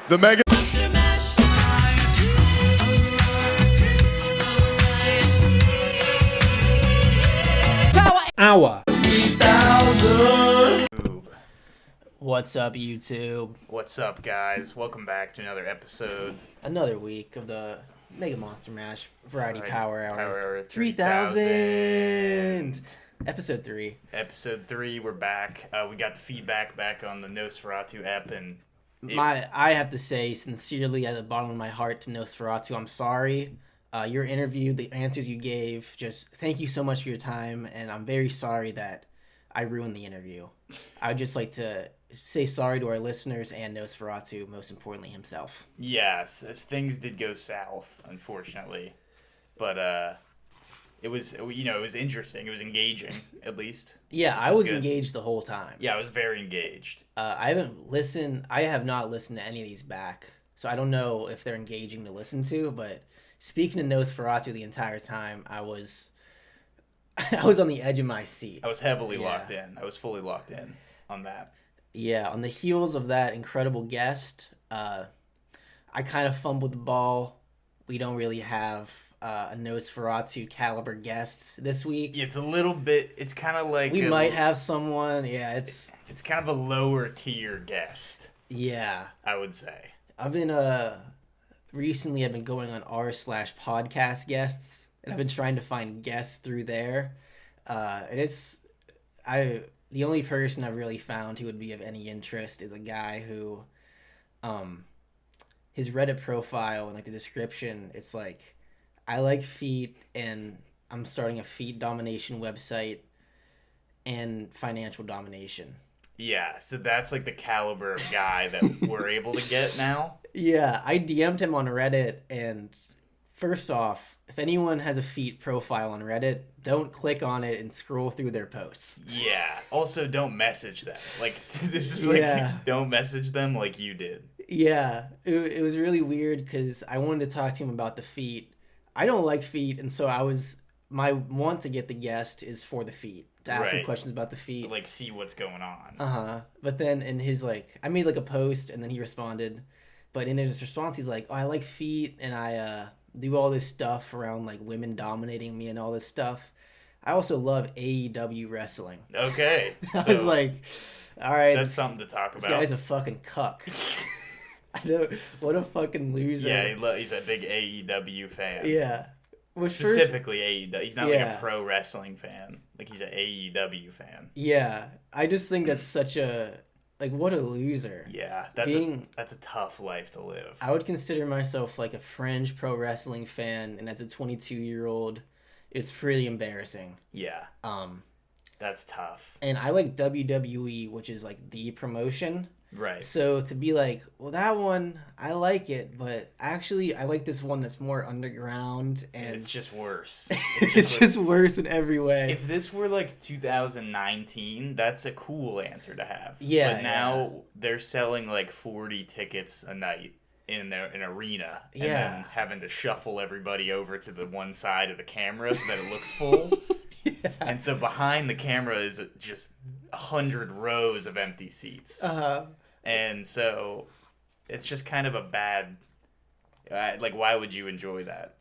The Mega Hour. What's up, YouTube? What's up, guys? Welcome back to another episode. Another week of the Mega Monster Mash Variety Power Hour. Power Hour 3000! Episode 3. Episode 3, we're back. We got the feedback back on the Nosferatu app, and I have to say, sincerely, at the bottom of my heart to Nosferatu, I'm sorry. Your interview, the answers you gave, just thank you so much for your time, and I'm very sorry that I ruined the interview. I would just like to say sorry to our listeners and Nosferatu, most importantly himself. yes, as things did go south, unfortunately. But it was interesting. It was engaging, at least. Yeah, I was good. engaged the whole time. Yeah, I was very engaged. I have not listened to any of these back, so I don't know if they're engaging to listen to, but speaking to Nosferatu the entire time, I was on the edge of my seat. I was heavily locked in. I was fully locked in on that. Yeah, on the heels of that incredible guest, I kind of fumbled the ball. We don't really have a Nosferatu caliber guest this week. It's a little bit. It's kind of like We might have someone. Yeah, It's kind of a lower tier guest, yeah. I would say. I've been recently I've been going on r/podcast guests, and I've been trying to find guests through there. And the only person I've really found who would be of any interest is a guy who, his Reddit profile and like the description, it's like, I like feet and I'm starting a feet domination website and financial domination. Yeah, so that's like the caliber of guy that we're able to get now. Yeah, I DM'd him on Reddit, and first off, if anyone has a feet profile on Reddit, don't click on it and scroll through their posts. Yeah. Also, don't message them. Like, this is like, don't message them like you did. Yeah, it was really weird because I wanted to talk to him about the feet. I don't like feet, and so my want to get the guest is for the feet, to ask him questions about the feet. Like, see what's going on. But then in his, I made like a post, and then he responded. But in his response, he's like, oh, I like feet, and I do all this stuff around like women dominating me and all this stuff. I also love AEW wrestling. Okay. I was like, all right. That's something to talk about. This guy's a fucking cuck. What a fucking loser. Yeah, he's a big AEW fan. Yeah. Specifically AEW. He's not like a pro wrestling fan. Like, he's an AEW fan. Yeah. I just think that's such a... Like, what a loser. Yeah, that's a tough life to live. I would consider myself like a fringe pro wrestling fan, and as a 22-year-old, it's pretty embarrassing. Yeah. That's tough. And I like WWE, which is like the promotion. Right. So to be like, well, that one, I like it, but actually I like this one that's more underground, and it's just worse. It's just worse in every way. If this were like 2019, that's a cool answer to have. Yeah. But now they're selling like 40 tickets a night in an arena, and then having to shuffle everybody over to the one side of the camera so that it looks full. Yeah. And so behind the camera is just 100 rows of empty seats. And so it's just kind of a bad... Like, why would you enjoy that?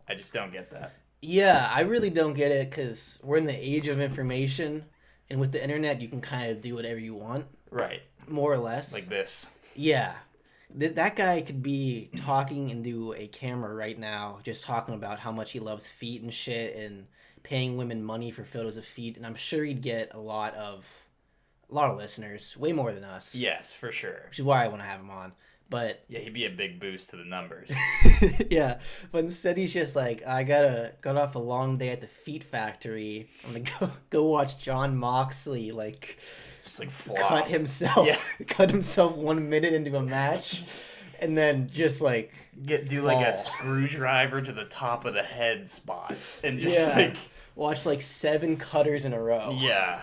I just don't get that. Yeah, I really don't get it, because we're in the age of information, and with the internet, you can kind of do whatever you want. Right. More or less. Like this. Yeah. That guy could be talking into a camera right now, just talking about how much he loves feet and shit, and paying women money for photos of feet, and I'm sure he'd get a lot of listeners, way more than us. Yes, for sure. Which is why I want to have him on. But yeah, he'd be a big boost to the numbers. Yeah, but instead he's just like, I got off a long day at the Feet Factory. I'm gonna go watch John Moxley just like flop. cut himself 1 minute into a match, and then just like do like a screwdriver to the top of the head spot, and just like watch like 7 cutters in a row. Yeah.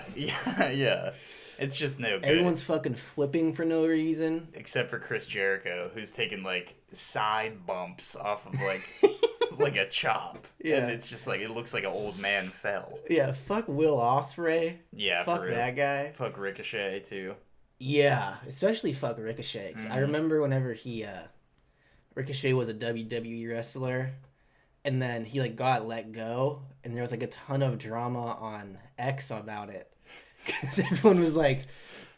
It's just no good. Everyone's fucking flipping for no reason. Except for Chris Jericho, who's taking like side bumps off of like like a chop. Yeah. And it's just like, it looks like an old man fell. Yeah, fuck Will Ospreay. Yeah, fuck for real. that guy. Fuck Ricochet too. Yeah, especially fuck Ricochet. 'Cause I remember whenever Ricochet was a WWE wrestler, and then he like got let go, and there was like a ton of drama on X about it, because everyone was like,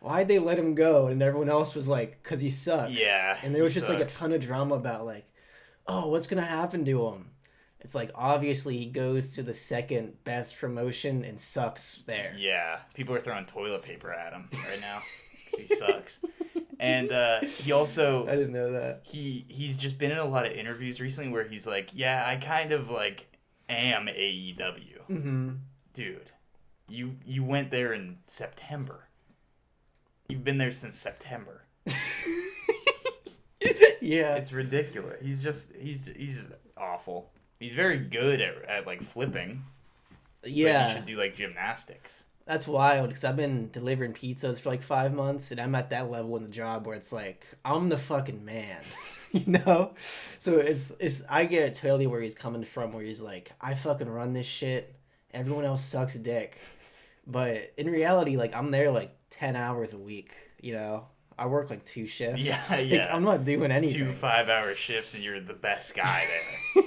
"Why'd they let him go?" And everyone else was like, "Cause he sucks." Yeah, and there was just sucks. like a ton of drama about like, "Oh, what's gonna happen to him?" It's like obviously he goes to the second best promotion and sucks there. Yeah, people are throwing toilet paper at him right now. He sucks. And he also I didn't know that. He's just been in a lot of interviews recently where he's like, yeah, I kind of like am AEW. Mm-hmm. Dude, you went there in September. You've been there since September. Yeah, It's ridiculous. He's awful. He's very good at like flipping. yeah. But he should do like gymnastics. That's wild because I've been delivering pizzas for like 5 months, and I'm at that level in the job where it's like I'm the fucking man, you know. So it's I get totally where he's coming from, where he's like, I fucking run this shit. Everyone else sucks dick, but in reality, like I'm there like 10 hours a week. You know, I work like 2 shifts. Yeah, Like, yeah. I'm not doing anything. 2 5-hour shifts and you're the best guy there.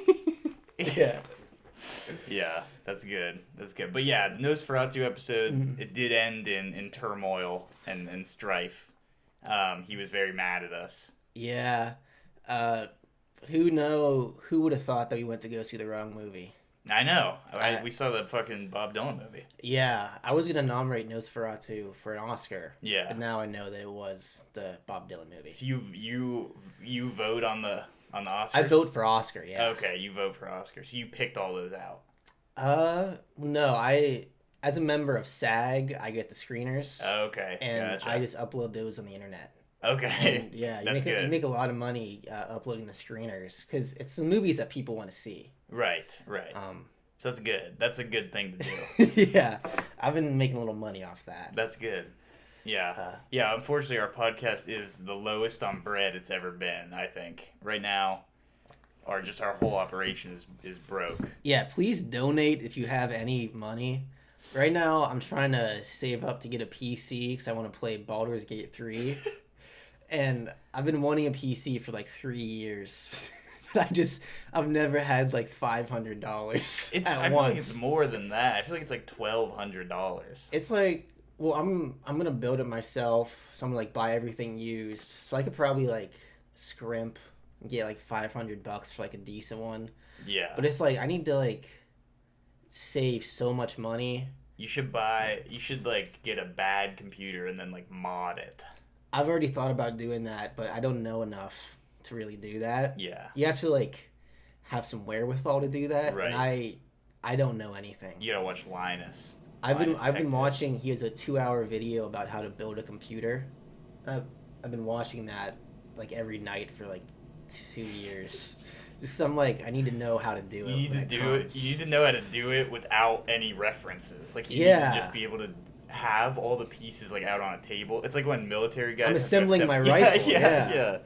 Yeah. Yeah, that's good. That's good. But yeah, the Nosferatu episode, it did end in turmoil and strife. He was very mad at us. Yeah. Who would have thought that we went to go see the wrong movie? I know. We saw the fucking Bob Dylan movie. Yeah, I was gonna nominate Nosferatu for an Oscar. Yeah. But now I know that it was the Bob Dylan movie. So you vote on the Oscars? I vote for Oscar, yeah. Okay, you vote for Oscar. So you picked all those out. No, as a member of SAG, I get the screeners. Okay, and gotcha. I just upload those on the internet. Okay. And yeah, That's good. You make a lot of money uploading the screeners because it's the movies that people want to see. Right. So that's good. That's a good thing to do. Yeah, I've been making a little money off that. That's good. Yeah. Yeah, unfortunately our podcast is the lowest on bread it's ever been, I think. Right now, our whole operation is broke. Yeah, please donate if you have any money. Right now, I'm trying to save up to get a PC because I want to play Baldur's Gate 3. And I've been wanting a PC for like 3 years. But I've never had like $500 I feel like it's more than that. I feel like it's like $1,200. It's like, well, I'm gonna build it myself, so I'm gonna like buy everything used. So I could probably like scrimp and get like $500 for like a decent one. Yeah. But it's like I need to like save so much money. You should like get a bad computer and then like mod it. I've already thought about doing that, but I don't know enough to really do that. Yeah. You have to like have some wherewithal to do that, Right. and I don't know anything. You gotta watch Linus. I've been Tech watching. He has a 2-hour video about how to build a computer. I've been watching that like every night for like 2 years. Just I'm like I need to know how to do it. You need to do it. You need to know how to do it without any references. Like you need to just be able to have all the pieces like out on a table. It's like when military guys. I'm assembling my rifle. Yeah.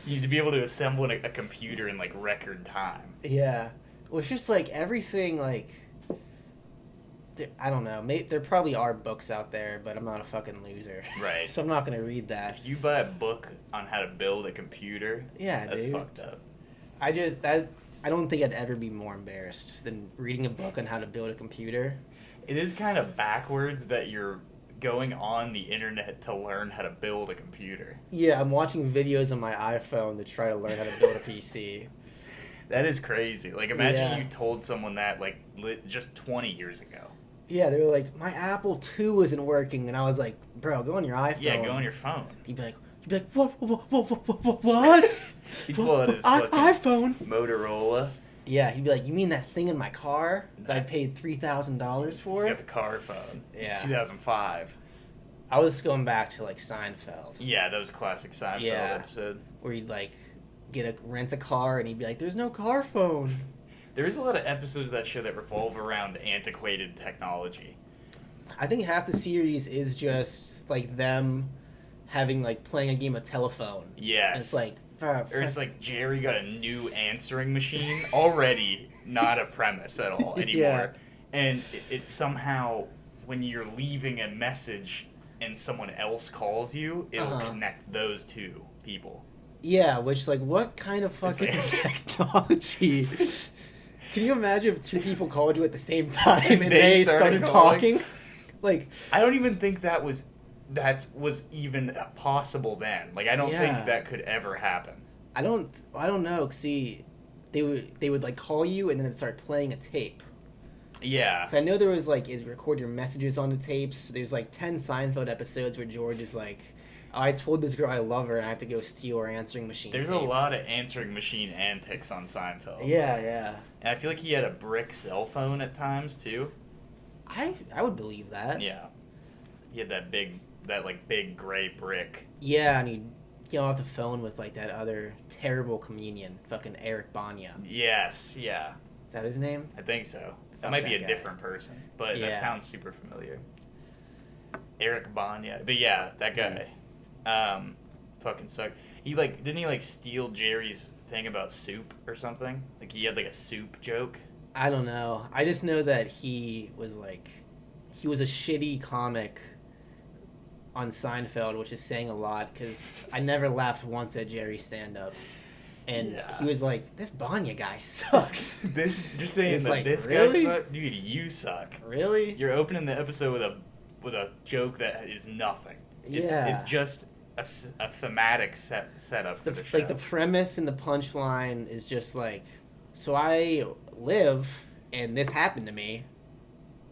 You need to be able to assemble a computer in like record time. Yeah. Well, it's just like everything like. I don't know. There probably are books out there, but I'm not a fucking loser. Right. So I'm not gonna read that. If you buy a book on how to build a computer, that's dude. fucked up. I don't think I'd ever be more embarrassed than reading a book on how to build a computer. It is kind of backwards that you're going on the internet to learn how to build a computer. Yeah, I'm watching videos on my iPhone to try to learn how to build a PC. That is crazy. Like, imagine you told someone that, like, just 20 years ago. Yeah, they were like, my Apple II isn't working, and I was like, bro, go on your iPhone. Yeah, go on your phone. You'd be like, what? He'd pull out his iPhone. Motorola. Yeah, he'd be like, you mean that thing in my car that I paid $3,000 for? He's got the car phone. Yeah. 2005. I was going back to like Seinfeld. Yeah, that was a classic Seinfeld episode. Where he'd like rent a car and he'd be like, there's no car phone. There is a lot of episodes of that show that revolve around antiquated technology. I think half the series is just like them having like playing a game of telephone. Yes. And it's like, or it's like Jerry got a new answering machine. Already not a premise at all anymore. Yeah. And it somehow, when you're leaving a message and someone else calls you, it'll connect those two people. Yeah, which, like, what kind of fucking technology? Can you imagine if two people called you at the same time and they started talking? Like, I don't even think that was even possible then. Like, I don't think that could ever happen. I don't know. See, they would like call you and then it'd start playing a tape. Yeah. So I know there was like, it'd record your messages on the tapes. There's like 10 Seinfeld episodes where George is like, oh, I told this girl I love her and I have to go steal her answering machine. There's tape. a lot of answering machine antics on Seinfeld. Yeah. And I feel like he had a brick cell phone at times too. I would believe that. Yeah. He had that big gray brick. Yeah, and he'd get off the phone with like that other terrible comedian, fucking Eric Banya. Yes, yeah. Is that his name? I think so. That might be a different person, but that sounds super familiar. Eric Banya. But yeah, that guy. Fucking sucked. He didn't he steal Jerry's thing about soup or something? Like he had like a soup joke? I don't know. I just know that he was a shitty comic on Seinfeld, which is saying a lot because I never laughed once at Jerry's stand-up. And he was like, this Banya guy sucks. You're saying that this really? guy sucks? Dude, you suck. Really? You're opening the episode with a joke that is nothing. It's just a thematic setup for the show. Like the premise and the punchline is just like, so I live and this happened to me.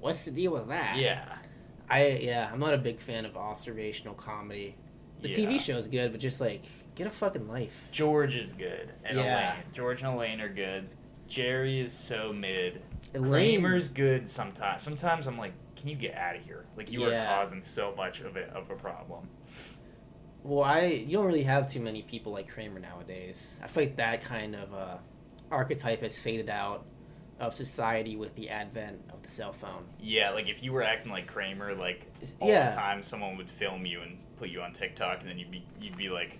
What's the deal with that? Yeah. I'm not a big fan of observational comedy. The TV show's good, but just like, get a fucking life. George is good. And Elaine. George and Elaine are good. Jerry is so mid. Kramer's good sometimes. Sometimes I'm like, can you get out of here? Like, you are causing so much of a problem. Well, you don't really have too many people like Kramer nowadays. I feel like that kind of archetype has faded out of society with the advent of the cell phone. Yeah, like if you were acting like Kramer, like all the time, someone would film you and put you on TikTok, and then you'd be like,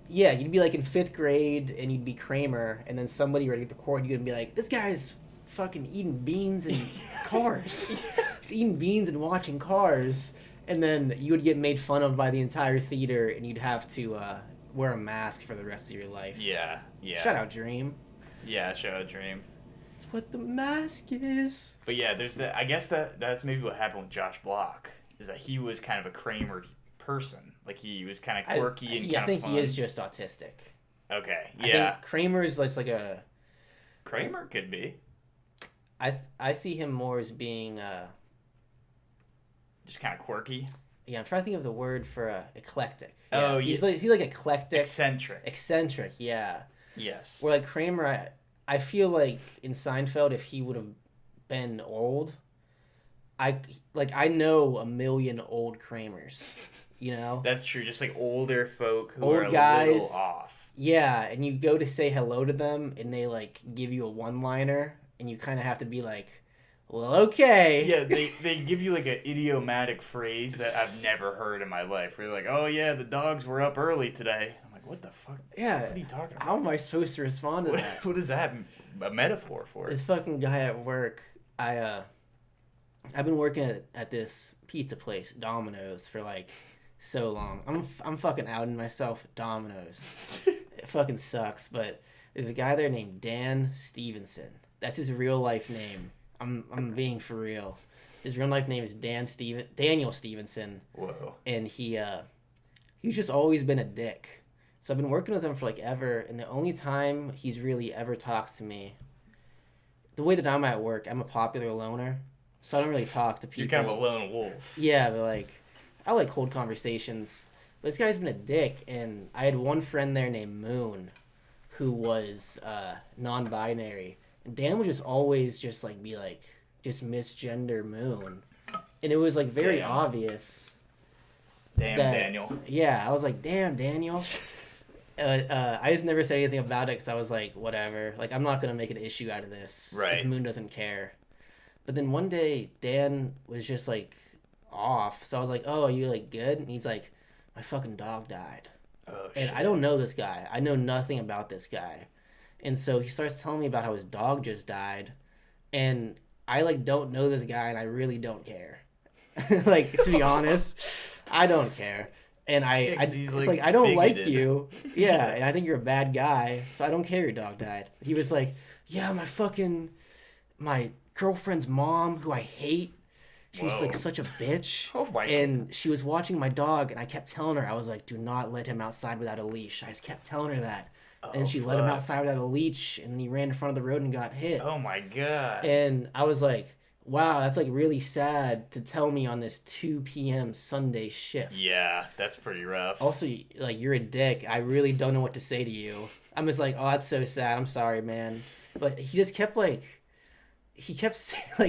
yeah, you'd be like in 5th grade, and you'd be Kramer, and then somebody would record you and be like, this guy's fucking eating beans and cars. He's eating beans and watching cars. And then you would get made fun of by the entire theater, and you'd have to wear a mask for the rest of your life. Yeah. Shout out Dream. Yeah, shout out Dream. It's what the mask is. But yeah, I guess that's maybe what happened with Josh Block, is that he was kind of a Kramer person. Like, he was kind of quirky and kind of fun. I think he is just autistic. Okay, yeah. I think Kramer's like a... Kramer could be. I see him more as being... just kind of quirky. Yeah, I'm trying to think of the word for eclectic. Yeah. Oh, he's like eclectic. Eccentric, yeah. Yes. Where like Kramer, I feel like in Seinfeld, if he would have been old, I know a million old Kramers, you know? That's true. Just like older folk who old are guys, a little off. Yeah, and you go to say hello to them, and they like give you a one-liner, and you kind of have to be like, well, okay. Yeah, they give you like an idiomatic phrase that I've never heard in my life. Where they're like, oh yeah, the dogs were up early today. I'm like, what the fuck? Yeah. What are you talking about? How am I supposed to respond to that? What is that a metaphor for? This fucking guy at work, I've been working at this pizza place, Domino's, for like so long. I'm fucking outing myself, Domino's. It fucking sucks, but there's a guy there named Dan Stevenson. That's his real life name. I'm being for real. His real life name is Daniel Stevenson. Whoa. And he's just always been a dick. So I've been working with him for like ever, and the only time he's really ever talked to me, the way that I'm at work, I'm a popular loner, so I don't really talk to people. You're kind of a lone wolf. Yeah, but like, I like cold conversations. But this guy's been a dick, and I had one friend there named Moon, who was non-binary. And Dan would just always just misgender Moon. And it was like very obvious. Damn, Daniel. Yeah, I was like, damn, Daniel. I just never said anything about it because I was like, whatever. Like, I'm not going to make an issue out of this. Right. If Moon doesn't care. But then one day, Dan was just like off. So I was like, oh, are you like good? And he's like, my fucking dog died. Oh, and shit. I don't know this guy. I know nothing about this guy. And so he starts telling me about how his dog just died. And I, like, don't know this guy, and I really don't care. Like, to be honest, I don't care. And he's it's like I don't like bigoted. you. Yeah, and I think you're a bad guy, so I don't care your dog died. He was like, yeah, my girlfriend's mom, who I hate, she was like Whoa. such a bitch. Oh my And she was watching my dog, and I kept telling her, I was like, do not let him outside without a leash. I just kept telling her that. And she let him fuck. outside without a leash, and he ran in front of the road and got hit. Oh my god. And I was like, wow, that's like really sad to tell me on this 2 p.m. Sunday shift. Yeah, that's pretty rough. Also, like, you're a dick. I really don't know what to say to you. I'm just like, oh, that's so sad. I'm sorry, man. But he just kept like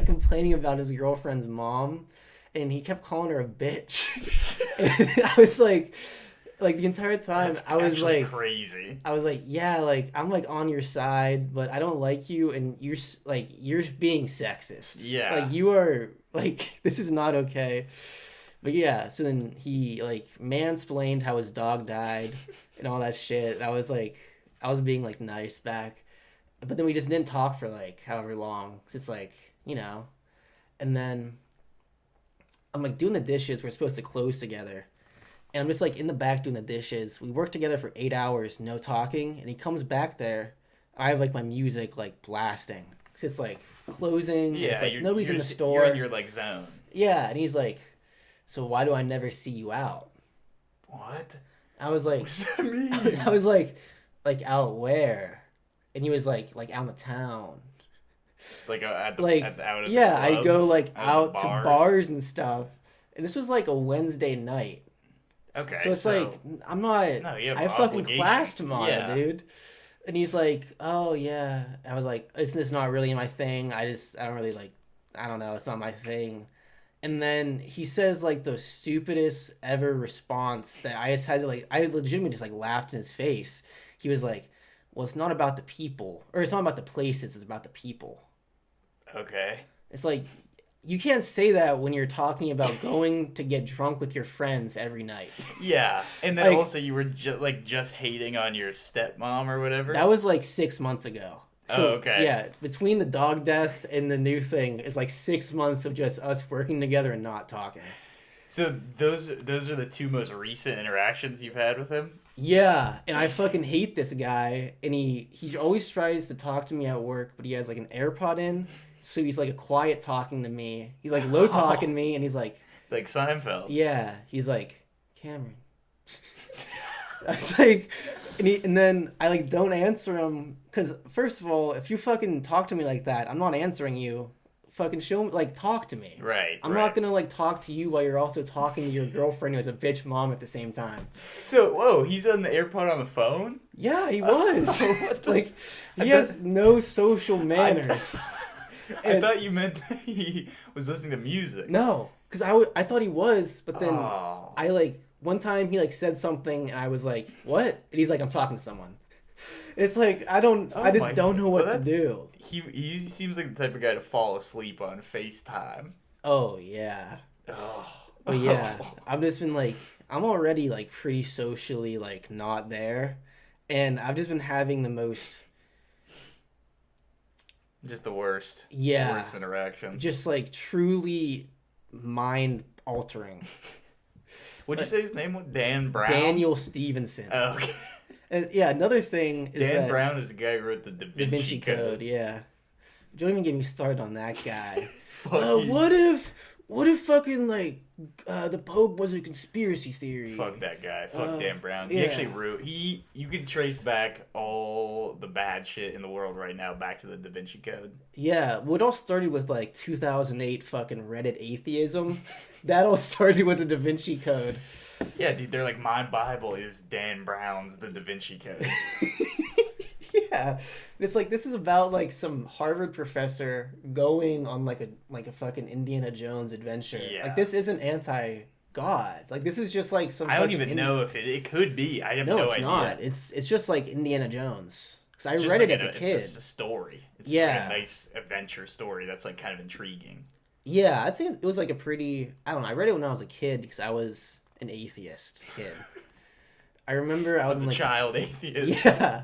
complaining about his girlfriend's mom, and he kept calling her a bitch. And I was like the entire time, That's I was actually like crazy. I was like, yeah, like I'm like on your side, but I don't like you, and you're being sexist. Yeah. Like you are like this is not okay. But yeah, so then he like mansplained how his dog died and all that shit. I was being like nice back, but then we just didn't talk for like however long. It's just like and then I'm like doing the dishes. We're supposed to close together. And I'm just like in the back doing the dishes. We worked together for 8 hours, no talking. And he comes back there. I have like my music like blasting. Cause it's like closing. Yeah, it's like you're, nobody's you're in the just- store. You're in your like zone. Yeah, and he's like, so why do I never see you out? What? I was like, What does that mean? I was like out where? And he was like out of town. Like out of yeah, the I go clubs, like out of out the to bars and stuff. And this was like a Wednesday night. Okay, so it's like I'm not. No, you have I have fucking obligations. class tomorrow, Yeah. dude. And he's like, "Oh yeah." I was like, "It's just not really my thing. I don't really like. I don't know. It's not my thing." And then he says like the stupidest ever response that I just had to like. I legitimately just like laughed in his face. He was like, "Well, it's not about the people, or it's not about the places. It's about the people." Okay. It's like you can't say that when you're talking about going to get drunk with your friends every night. Yeah, and then Like- also you were just hating on your stepmom or whatever. That was like 6 months ago. So, Oh, okay. Yeah, between the dog death and the new thing is like 6 months of just us working together and not talking. So those are the two most recent interactions you've had with him. Yeah, and I fucking hate this guy. And he always tries to talk to me at work, but he has like an AirPod in, so he's like a quiet talking to me. He's like low talking to me, and he's like, Like Seinfeld. yeah, he's like, Cameron. I was like, and then I like don't answer him because first of all, if you fucking talk to me like that, I'm not answering you. Fucking show me, like, talk to me. Right. I'm not gonna like talk to you while you're also talking to your girlfriend who has a bitch mom at the same time. So whoa, he's on the AirPod on the phone. Yeah, he was. What the- Like, I he has no social manners. I And- thought you meant that he was listening to music. No, because I thought he was, but then Oh. I like one time he like said something and I was like, "What?" And he's like, "I'm talking to someone." It's like I just don't know what to do. He seems like the type of guy to fall asleep on FaceTime. Oh yeah. Oh. But yeah, I've just been like I'm already like pretty socially like not there, and I've just been having the most Just the worst. Yeah. Worst interactions. just like truly mind altering. What'd you say his name was? Dan Brown? Daniel Stevenson. Oh, okay. And yeah, another thing is Dan that Brown is the guy who wrote the Da Da Vinci, Code. yeah. Don't even get me started on that guy. Fuck you. What if fucking like the Pope was a conspiracy theory? Fuck that guy. Fuck Dan Brown. yeah. He actually wrote. You could trace back all the bad shit in the world right now back to the Da Vinci Code. Yeah, what all started with like 2008 fucking Reddit atheism. That all started with the Da Vinci Code. Yeah, dude. They're like, my Bible is Dan Brown's The Da Vinci Code. Yeah, it's like this is about like some Harvard professor going on like a fucking Indiana Jones adventure. Yeah. Like this isn't anti-God. Like this is just like some. I don't fucking even know if it could be. I have No, no it's idea. not. It's just like Indiana Jones. Because I It's just read it like as a It's kid. just a story. It's Yeah. just like a nice adventure story that's like kind of intriguing. Yeah, I'd say it was like a pretty. I don't know. I read it when I was a kid because I was an atheist kid. I remember I was As in, a like, child atheist. Yeah.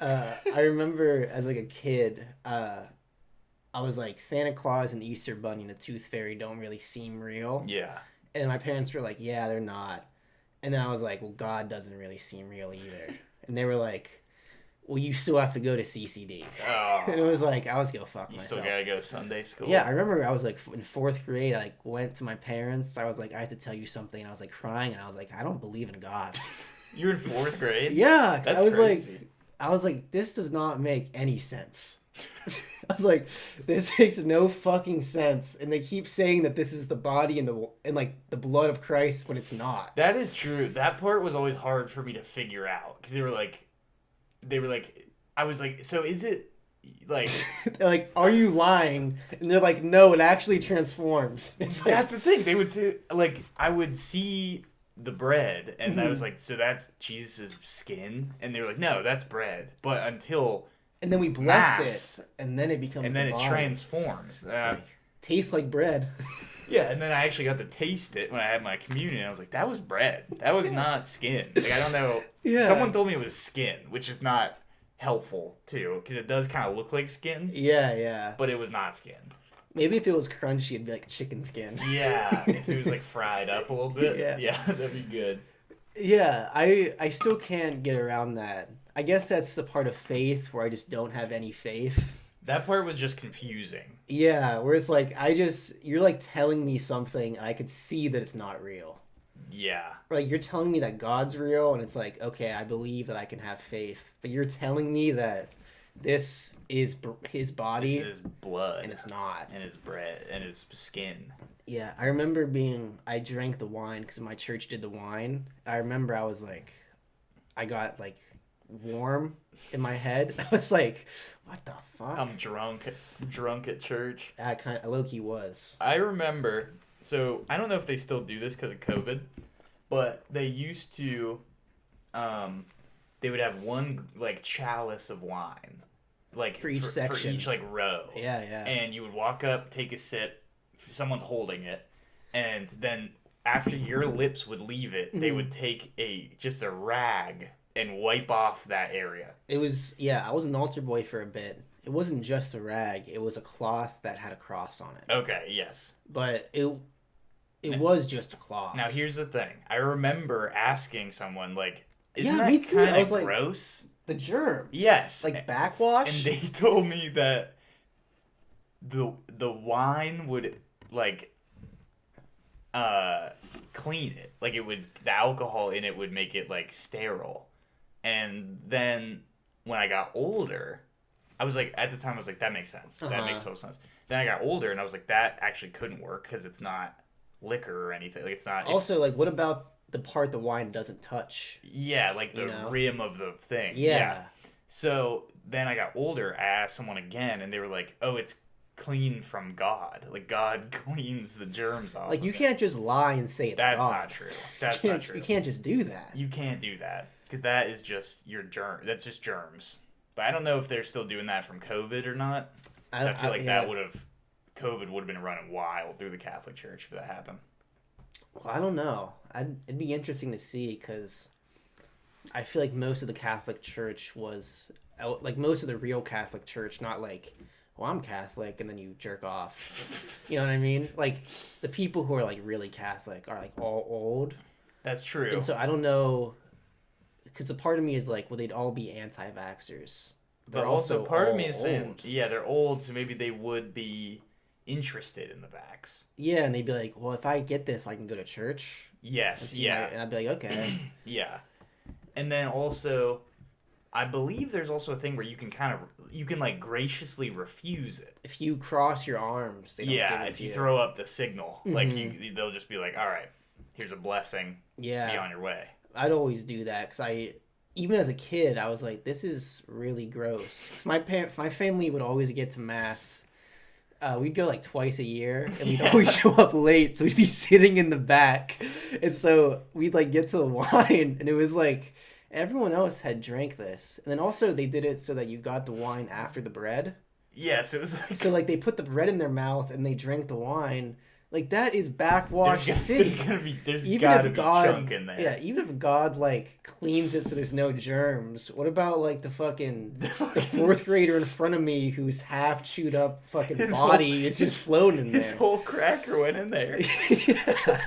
I remember as like a kid, I was like Santa Claus and Easter Bunny and the Tooth Fairy don't really seem real. Yeah. And my parents were like, yeah, they're not. And then I was like, well, God doesn't really seem real either. And they were like, well, you still have to go to CCD. Oh. And it was like, I was going to fuck You myself. still gotta go to Sunday school? Yeah, I remember I was like in 4th grade. I like went to my parents. I was like, I have to tell you something. And I was like crying. And I was like, I don't believe in God. You were in 4th grade? Yeah. That's crazy. I was like, this does not make any sense. I was like, this makes no fucking sense. And they keep saying that this is the body and like the blood of Christ when it's not. That is true. That part was always hard for me to figure out because they were like, I was like, so is it like, they're like, are you lying? And they're like, no, it actually transforms. It's like, that's the thing. They would say, like, I would see the bread and I was like, so that's Jesus' skin? And they were like, no, that's bread. But until and then we bless it, and then it becomes and then it transforms. Tastes like bread. Yeah, and then I actually got to taste it when I had my communion. I was like, that was bread. That was not skin. Like, I don't know. Yeah. Someone told me it was skin, which is not helpful, too, because it does kind of look like skin. Yeah. But it was not skin. Maybe if it was crunchy, it'd be like chicken skin. Yeah, if it was, like, fried up a little bit. Yeah, that'd be good. Yeah, I still can't get around that. I guess that's the part of faith where I just don't have any faith. That part was just confusing. Yeah, where it's like, you're like telling me something and I could see that it's not real. Yeah. Like, you're telling me that God's real and it's like, okay, I believe that I can have faith. But you're telling me that this is his body. This is blood. And it's not. And his bread. And his skin. Yeah, I remember I drank the wine because my church did the wine. I remember I was like, I got like warm in my head. I was like, what the fuck? I'm drunk at church. I low-key was. I remember, so I don't know if they still do this because of COVID, but they used to, they would have one like chalice of wine, like for each section, for each like row. Yeah. And you would walk up, take a sip, someone's holding it, and then after your lips would leave it, they would take just a rag and wipe off that area. It was, I was an altar boy for a bit. It wasn't just a rag. It was a cloth that had a cross on it. Okay, yes. But it was just a cloth. Now, here's the thing. I remember asking someone, like, isn't me that too. kind I was of like, gross? The germs. Yes. Like backwash? And they told me that the wine would, like, clean it. Like, the alcohol in it would make it, like, sterile. And then when I got older, I was like, at the time, I was like, that makes sense. That makes total sense. Then I got older, and I was like, that actually couldn't work because it's not liquor or anything. Like, it's not. Also, like, what about the part the wine doesn't touch? Yeah, like the rim of the thing. Yeah. So then I got older, I asked someone again, and they were like, oh, it's clean from God. Like, God cleans the germs off. Like, you can't just lie and say it's God. God. Not true. That's not true. You can't just do that. You can't do that. Because that is just your germ. That's just germs. But I don't know if they're still doing that from COVID or not. I feel like COVID would have been running wild through the Catholic Church if that happened. Well, I don't know. It'd be interesting to see because I feel like most of the Catholic Church was, like most of the real Catholic Church, not like, well, I'm Catholic and then you jerk off. You know what I mean? Like, the people who are like really Catholic are like all old. That's true. And so I don't know, because a part of me is like, well, they'd all be anti-vaxxers. But also part of me is saying, yeah, they're old, so maybe they would be interested in the vax. Yeah, and they'd be like, well, if I get this, I can go to church. Yes, and I'd be like, okay. Yeah. And then also, I believe there's also a thing where you can like graciously refuse it. If you cross your arms, they don't give it if to you you throw up the signal, like they'll just be like, all right, here's a blessing. Yeah. Be on your way. I'd always do that because even as a kid, I was like, this is really gross. Because my family would always get to mass. We'd go like twice a year, and we'd always show up late, so we'd be sitting in the back. And so we'd like get to the wine, and it was like everyone else had drank this. And then also they did it so that you got the wine after the bread. Yes, it was like... So like they put the bread in their mouth, and they drank the wine. Like, that is backwash city. There's gotta be chunk in there. Yeah, even if God, like, cleans it so there's no germs, what about, like, the fourth grader in front of me whose half chewed up fucking body is just floating in there? His whole cracker went in there. Yeah.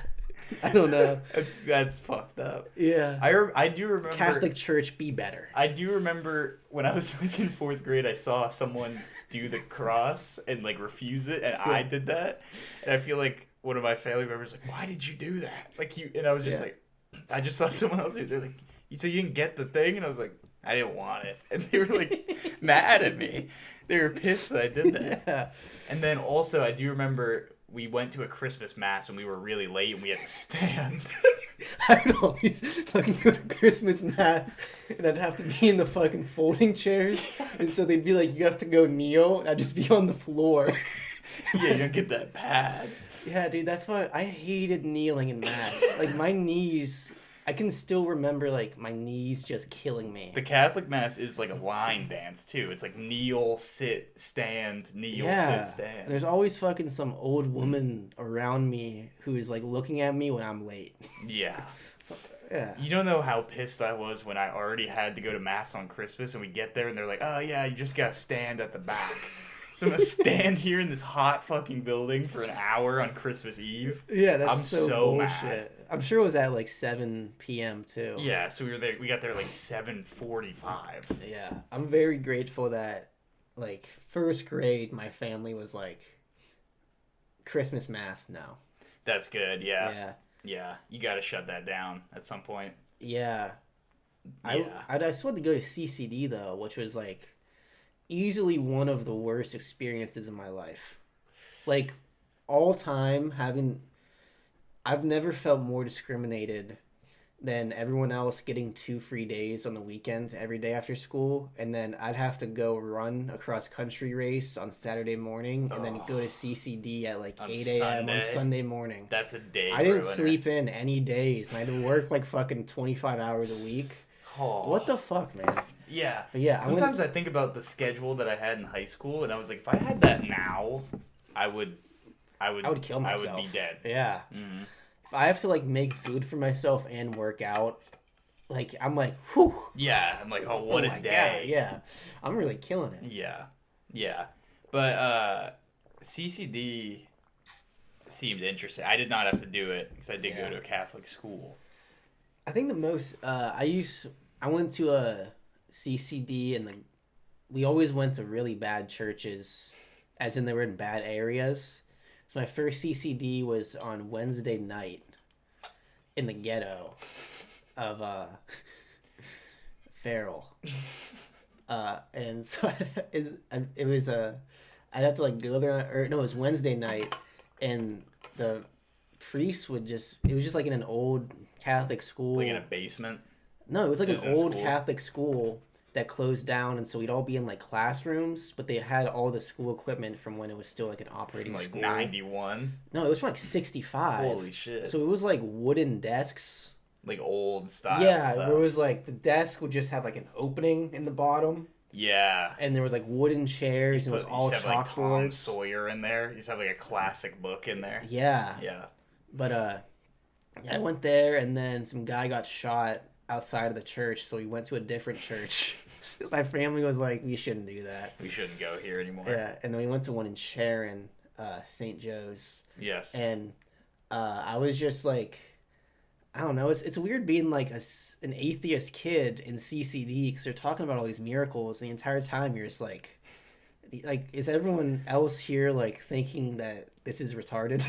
I don't know. That's fucked up. Yeah. I do remember Catholic Church, be better. I do remember when I was like in 4th grade, I saw someone do the cross and like refuse it, and I did that, and I feel like one of my family members like, why did you do that? Like you, and I was just like, I just saw someone else do it. They're like, so you didn't get the thing, and I was like, I didn't want it, and they were like mad at me. They were pissed that I did that. Yeah. And then also I do remember we went to a Christmas mass and we were really late and we had to stand. I would always fucking go to Christmas mass and I'd have to be in the fucking folding chairs, and so they'd be like, you have to go kneel, and I'd just be on the floor. Yeah, you don't get that pad. Yeah, dude, I hated kneeling in mass. Like, my knees, I can still remember, like, my knees just killing me. The Catholic mass is like a line dance too. It's like kneel, sit, stand, kneel, sit, stand. And there's always fucking some old woman around me who's like looking at me when I'm late. Yeah. Yeah. You don't know how pissed I was when I already had to go to mass on Christmas and we get there and they're like, oh yeah, you just gotta stand at the back. So I'm gonna stand here in this hot fucking building for an hour on Christmas Eve. Yeah, that's I'm so bullshit. mad. I'm sure it was at like 7 p.m. too. Yeah, so we got there like 7:45. Yeah, I'm very grateful that, like, 1st grade, my family was like, Christmas mass, no. That's good, yeah. Yeah. Yeah, you gotta shut that down at some point. Yeah. Yeah. I still had to go to CCD, though, which was, like, easily one of the worst experiences in my life. Like, all time, I've never felt more discriminated than everyone else getting 2 free days on the weekends every day after school, and then I'd have to go run a cross-country race on Saturday morning, and then go to CCD at like 8 a.m. on Sunday morning. That's a day I didn't ruiner. sleep in any days, and I had to work like fucking 25 hours a week. Oh. What the fuck, man? Yeah. But yeah, sometimes I think about the schedule that I had in high school, and I was like, if I had that now, I would kill myself. I would be dead. Yeah. Mm-hmm. If I have to like make food for myself and work out, like, I'm like, whew. Yeah, I'm like, oh, what a day. God, yeah, I'm really killing it. Yeah. But CCD seemed interesting. I did not have to do it because I did go to a Catholic school. I think the most I went to a CCD, and we always went to really bad churches, as in they were in bad areas. So my first CCD was on Wednesday night in the ghetto of Farrell. And so it was I'd have to like go there, or no, it was Wednesday night, and the priest it was just like in an old Catholic school. Like in a basement? No, it was like an old school? Catholic school that closed down, and so we'd all be in like classrooms, but they had all the school equipment from when it was still like an operating From like school. 91? No, it was from like 65. Holy shit. So it was like wooden desks. Like old style Yeah, stuff. where it was like the desk would just have like an opening in the bottom. Yeah. And there was like wooden chairs, and it was all you have like Tom chalkboards. Sawyer in there. You just have like a classic book in there. Yeah. Yeah. But I went there, and then some guy got shot outside of the church, so we went to a different church. My family was like, we shouldn't do that. We shouldn't go here anymore. Yeah, and then we went to one in Sharon, St. Joe's. Yes. And I was just like, I don't know. It's weird being like an atheist kid in CCD, because they're talking about all these miracles. The entire time you're just like, is everyone else here like thinking that this is retarded?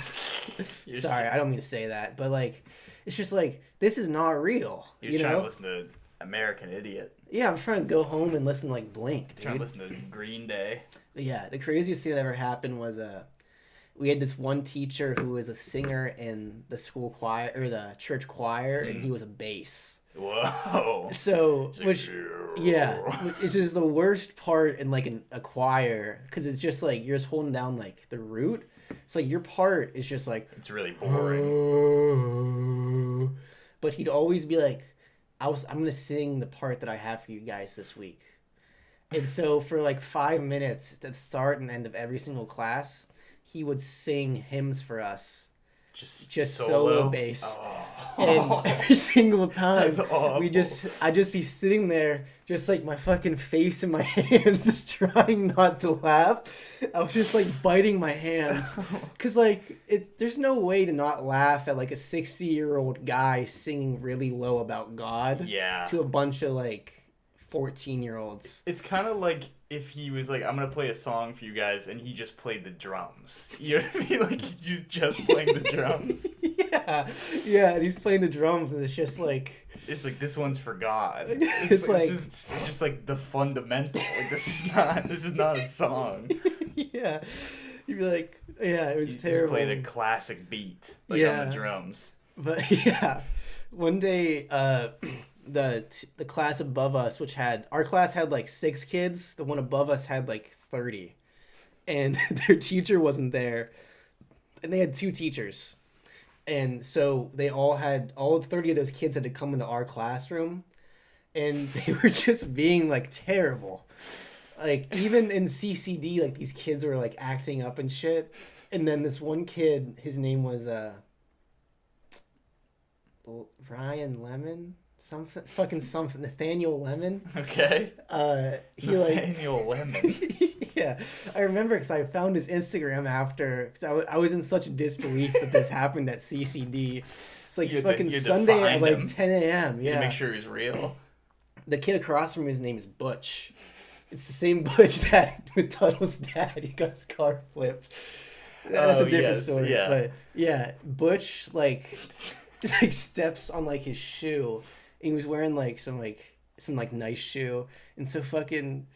Sorry, I don't mean to say that, but like, it's just like, this is not real. You're just trying to listen to American Idiot. Yeah, I'm trying to go home and listen to like Blink, dude. Trying to listen to Green Day. Yeah, the craziest thing that ever happened was we had this one teacher who was a singer in the school choir, or the church choir, and he was a bass. Whoa. So, like, which is the worst part in like a choir, because it's just like you're just holding down like the root. So like your part is just like, it's really boring. But he'd always be like, I'm gonna sing the part that I have for you guys this week. And so for like 5 minutes at the start and end of every single class, he would sing hymns for us. just solo bass. Oh. And every single time I just be sitting there, just like my fucking face in my hands, just trying not to laugh. I was just like biting my hands, cause like there's no way to not laugh at like a 60-year-old guy singing really low about God. Yeah. To a bunch of like 14-year-olds. It's kind of like if he was like, I'm gonna play a song for you guys, and he just played the drums. You know what I mean? Like he's just playing the drums. Yeah, and he's playing the drums, and it's just like it's like this one's for God. It's like it's just like the fundamental. Like this is not a song. Yeah, you'd be like, yeah, it was terrible. Just play the classic beat like on the drums. But yeah, one day, the class above us, which had our class had like 6 kids, the one above us had like 30, and their teacher wasn't there, and they had 2 teachers, and so they all 30 of those kids had to come into our classroom, and they were just being like terrible, like even in CCD, like these kids were like acting up and shit, and then this one kid, his name was Ryan Lemon. Something, Nathaniel Lemon. Okay. Nathaniel Lemon. Yeah, I remember because I found his Instagram after, because I was in such disbelief that this happened at CCD. It's like fucking Sunday at like 10 a.m. Yeah. To make sure he's real. The kid across from his name is Butch. It's the same Butch that with Tuttle's dad. He got his car flipped. That's a different story. Yeah. But yeah, Butch like steps on like his shoe. And he was wearing like some nice shoe, and so fucking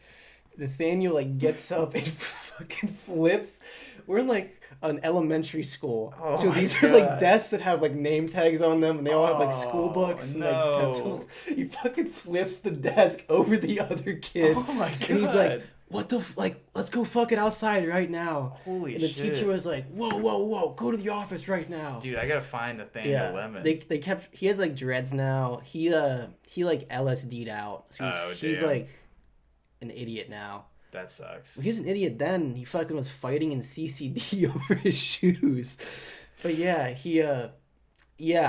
Nathaniel like gets up and fucking flips. We're in like an elementary school, so these are like desks that have like name tags on them, and they all have like school books and like pencils. He fucking flips the desk over the other kid. Oh my god! And he's like, "What the let's go fuck it outside right now." Holy shit! And the teacher was like, "Whoa, go to the office right now." Dude, I gotta find Nathaniel Lemon. They kept. He has like dreads now. He like LSD'd out. So he's like an idiot now. That sucks. He was an idiot then. He fucking was fighting in CCD over his shoes. But yeah,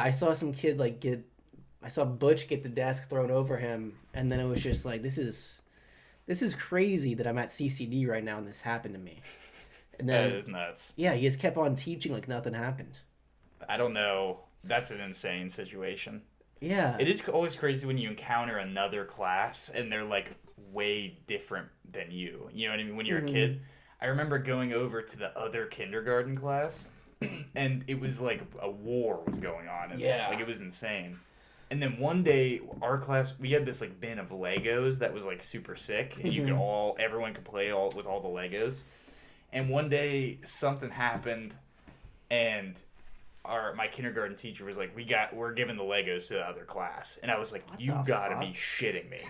I saw some kid I saw Butch get the desk thrown over him, and then it was just like, this is crazy that I'm at CCD right now and this happened to me. And then that is nuts. Yeah, he just kept on teaching like nothing happened. I don't know. That's an insane situation. Yeah. It is always crazy when you encounter another class and they're like way different than you. You know what I mean? When you're a kid. I remember going over to the other kindergarten class and it was like a war was going on. And like it was insane. And then one day, our class, we had this like bin of Legos that was like super sick, and everyone could play with all the Legos. And one day, something happened, and my kindergarten teacher was like, "We're giving the Legos to the other class," and I was like, "You gotta be shitting me!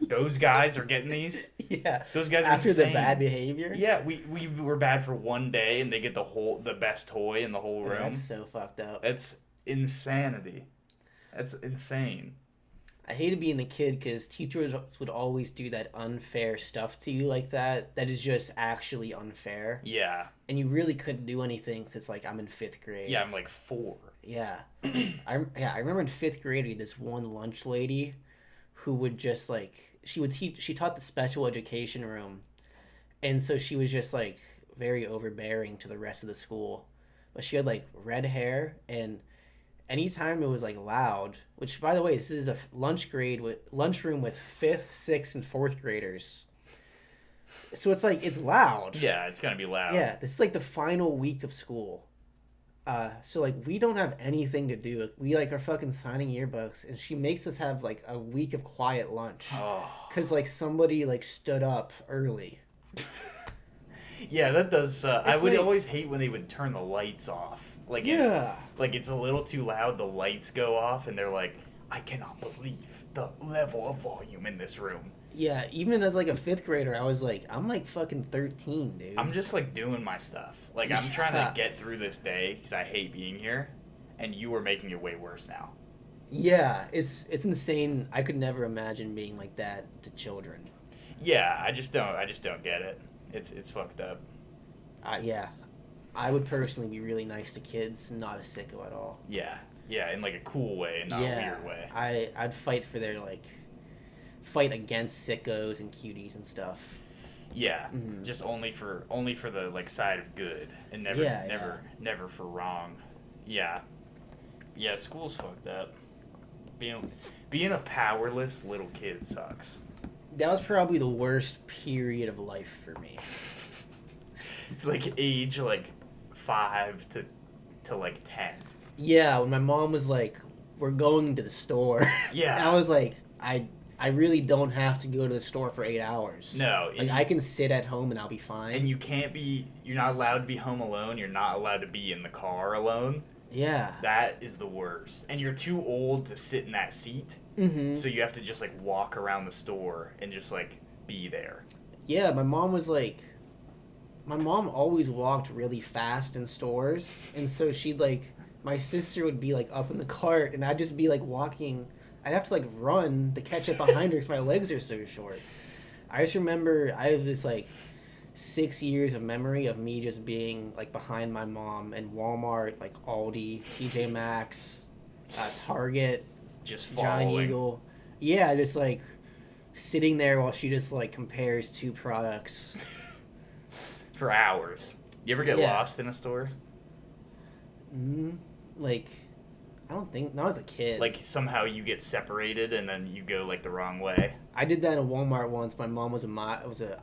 Those guys are getting these? Yeah, those guys are after insane. The bad behavior. Yeah, we were bad for one day, and they get the best toy in the whole room. That's so fucked up. It's insanity." That's insane. I hated being a kid because teachers would always do that unfair stuff to you like that. That is just actually unfair. Yeah. And you really couldn't do anything because it's like I'm in 5th grade. Yeah, I'm like 4. Yeah. I remember in 5th grade we had this one lunch lady who would just like, she taught the special education room. And so she was just like very overbearing to the rest of the school. But she had like red hair, and anytime it was like loud, which by the way, this is a lunchroom with 5th, 6th, and 4th graders. So it's like, it's loud. Yeah, it's gonna be loud. Yeah, this is like the final week of school. So like we don't have anything to do. We like are fucking signing yearbooks, and she makes us have like a week of quiet lunch. Cause like somebody like stood up early. Yeah, that does. I would always hate when they would turn the lights off. Like it's a little too loud. The lights go off, and they're like, "I cannot believe the level of volume in this room." Yeah, even as like a 5th grader, I was like, I'm like fucking 13, dude. I'm just like doing my stuff. Like I'm trying to get through this day because I hate being here, and you are making it way worse now. Yeah, it's insane. I could never imagine being like that to children. Yeah, I just don't get it. It's fucked up. Yeah. I would personally be really nice to kids, not a sicko at all. Yeah, yeah, in like a cool way, not a weird way. I'd fight for their fight against sickos and cuties and stuff. Yeah, just only for the like side of good, and never for wrong. Yeah, yeah. School's fucked up. Being a powerless little kid sucks. That was probably the worst period of life for me. Like age 5 to 10. Yeah, when my mom was like, "We're going to the store." Yeah, and I was like, I really don't have to go to the store for 8 hours. No. I can sit at home and I'll be fine. And you're not allowed to be home alone. You're not allowed to be in the car alone. Yeah. That is the worst. And you're too old to sit in that seat. Mm-hmm. So you have to just walk around the store and just be there. Yeah, my mom always walked really fast in stores. And so my sister would be up in the cart and I'd just be walking. I'd have to run to catch up behind her because my legs are so short. I just remember I have this 6 years of memory of me just being behind my mom in Walmart, Aldi, TJ Maxx, Target, just following. Giant Eagle. Yeah, just sitting there while she just compares two products for hours. You ever get lost in a store? I don't think, not as a kid. Somehow you get separated and then you go the wrong way. I did that in a Walmart once. My mom was an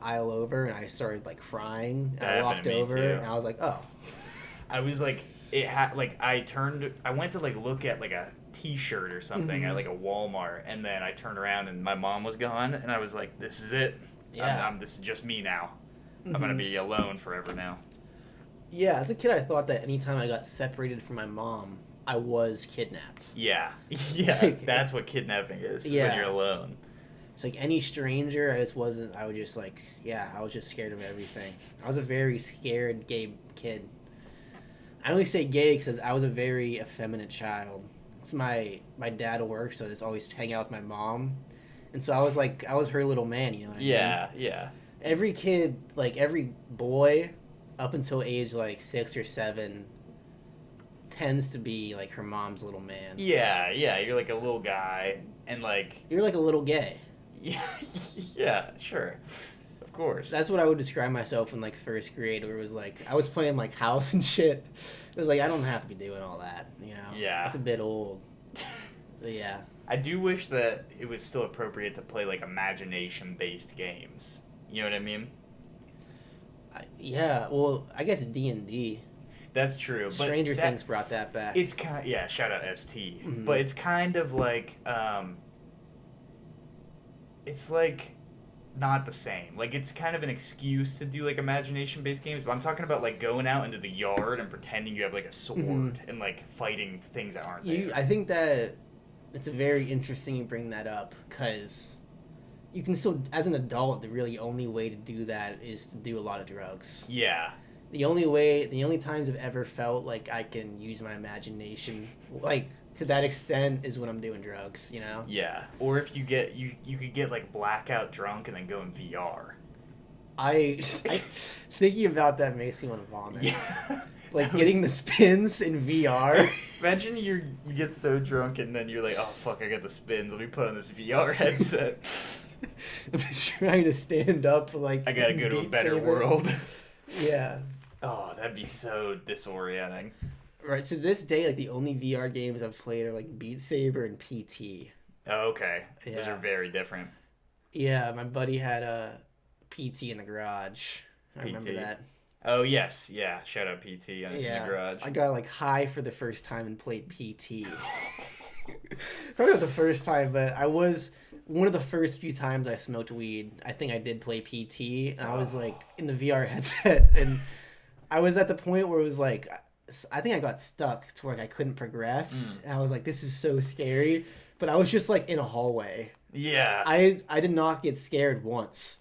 aisle over and I started crying. And I walked over and I was like, oh. I was I went to look at a t-shirt or something at a Walmart, and then I turned around and my mom was gone and I was like, this is it. Yeah. This is just me now. I'm going to be alone forever now. Yeah, as a kid I thought that anytime I got separated from my mom, I was kidnapped. Yeah. Yeah, that's what kidnapping is, when you're alone. It's any stranger, I was just I was just scared of everything. I was a very scared gay kid. I only say gay because I was a very effeminate child. It's my dad worked, so I just always hang out with my mom. And so I was her little man, you know what I mean? Yeah. Every kid, every boy, up until age 6 or 7, tends to be her mom's little man. Yeah, you're a little guy, and you're a little gay. Yeah, sure, of course. That's what I would describe myself in first grade, where it was I was playing house and shit. It was I don't have to be doing all that, you know. Yeah, that's a bit old. But yeah, I do wish that it was still appropriate to play imagination-based games. You know what I mean? Yeah, well, I guess D&D. That's true. But Stranger Things brought that back. It's shout out ST. Mm-hmm. But it's kind of it's not the same. It's kind of an excuse to do imagination-based games. But I'm talking about going out into the yard and pretending you have a sword and fighting things that aren't there. I think that it's very interesting you bring that up because you can still, as an adult, the really only way to do that is to do a lot of drugs. Yeah. The only times I've ever felt I can use my imagination, to that extent, is when I'm doing drugs, you know? Yeah. Or if you could get blackout drunk and then go in VR. Thinking about that makes me want to vomit. Yeah. Getting the spins in VR. Imagine you get so drunk and then you're like, oh fuck, I got the spins. Let me put on this VR headset. I'm just trying to stand up I gotta go to a better world. Yeah. Oh, that'd be so disorienting. Right, so this day, the only VR games I've played are Beat Saber and PT. Oh, okay. Yeah. Those are very different. Yeah, my buddy had a PT in the garage. I remember that. Oh, yes. Yeah, shout out PT in the garage. I got high for the first time and played PT. Probably not the first time, but I was one of the first few times I smoked weed. I think I did play PT, and I was in the VR headset, and I was at the point where it was I think I got stuck to where I couldn't progress, and I was this is so scary. But I was just in a hallway. Yeah. I did not get scared once.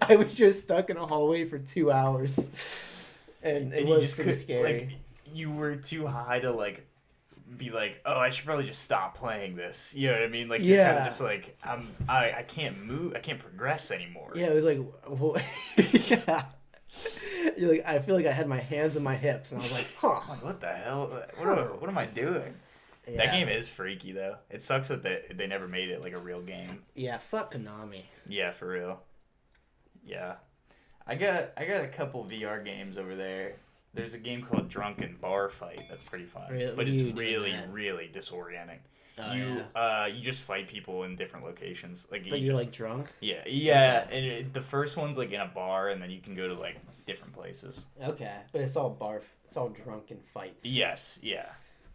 I was just stuck in a hallway for 2 hours, and it was pretty scary. You were too high to be oh, I should probably just stop playing this. You know what I mean? You're kind of just I can't move, I can't progress anymore. Yeah, it was well, yeah. You're like, I feel like I had my hands on my hips, and I was like, huh. Like, what the hell? What am I doing? Yeah. That game is freaky though. It sucks that they never made it like a real game. Yeah, fuck Konami. Yeah, for real. Yeah, I got a couple VR games over there. There's a game called Drunken Bar Fight that's pretty fun, but it's really disorienting. Oh, you just fight people in different locations. Like you're like drunk. Yeah, okay. And the first one's like in a bar, and then you can go to like different places. Okay, but it's all drunken fights. Yes, yeah.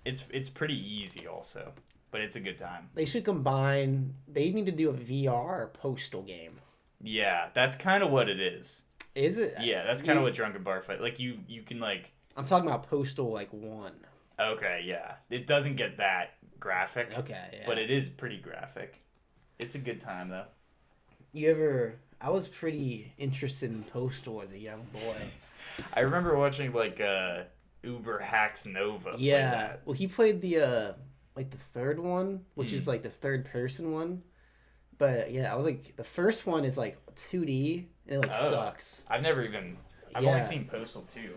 It's pretty easy also, but it's a good time. They should combine. They need to do a VR Postal game. Yeah, that's kind of what it is. Is it? Yeah, that's kind of what Drunken Bar Fight. Like you can like. I'm talking about Postal like 1. Okay, yeah. It doesn't get that graphic. Okay, yeah. But it is pretty graphic. It's a good time though. I was pretty interested in Postal as a young boy. I remember watching like Uber Hacks Nova. Yeah. Play that. Well, he played the like the third one, which is like the third person one. But yeah, I was like, the first one is like 2D and it like sucks. I've only seen Postal 2.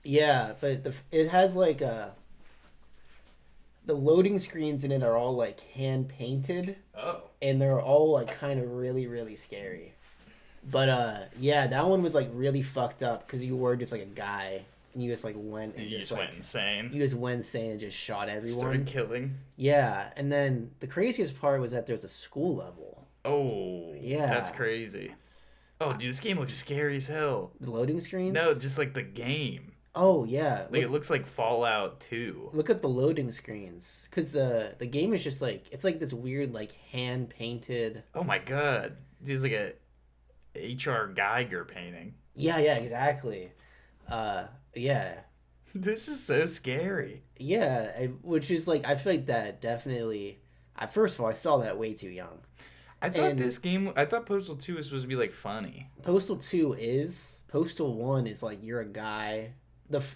Yeah, but it has like the loading screens in it are all like hand painted. Oh. And they're all like kind of really, really scary. But yeah, that one was like really fucked up because you were just like a guy and you just like went and you just went insane. You just went insane and just shot everyone. Started killing. Yeah, and then the craziest part was that there was a school level. Oh. Yeah. That's crazy. Oh, dude, this game looks scary as hell. The loading screens? No, just like the game. Oh, yeah. Like, it looks like Fallout 2. Look at the loading screens. Because the game is just like, it's like this weird, like, hand-painted... Oh my god. It's like a H.R. Geiger painting. Yeah, exactly. Yeah. This is so scary. Yeah, which is like, I feel like that definitely... First of all, I saw that way too young. I thought Postal 2 was supposed to be, like, funny. Postal 2 is. Postal 1 is, like, you're a guy.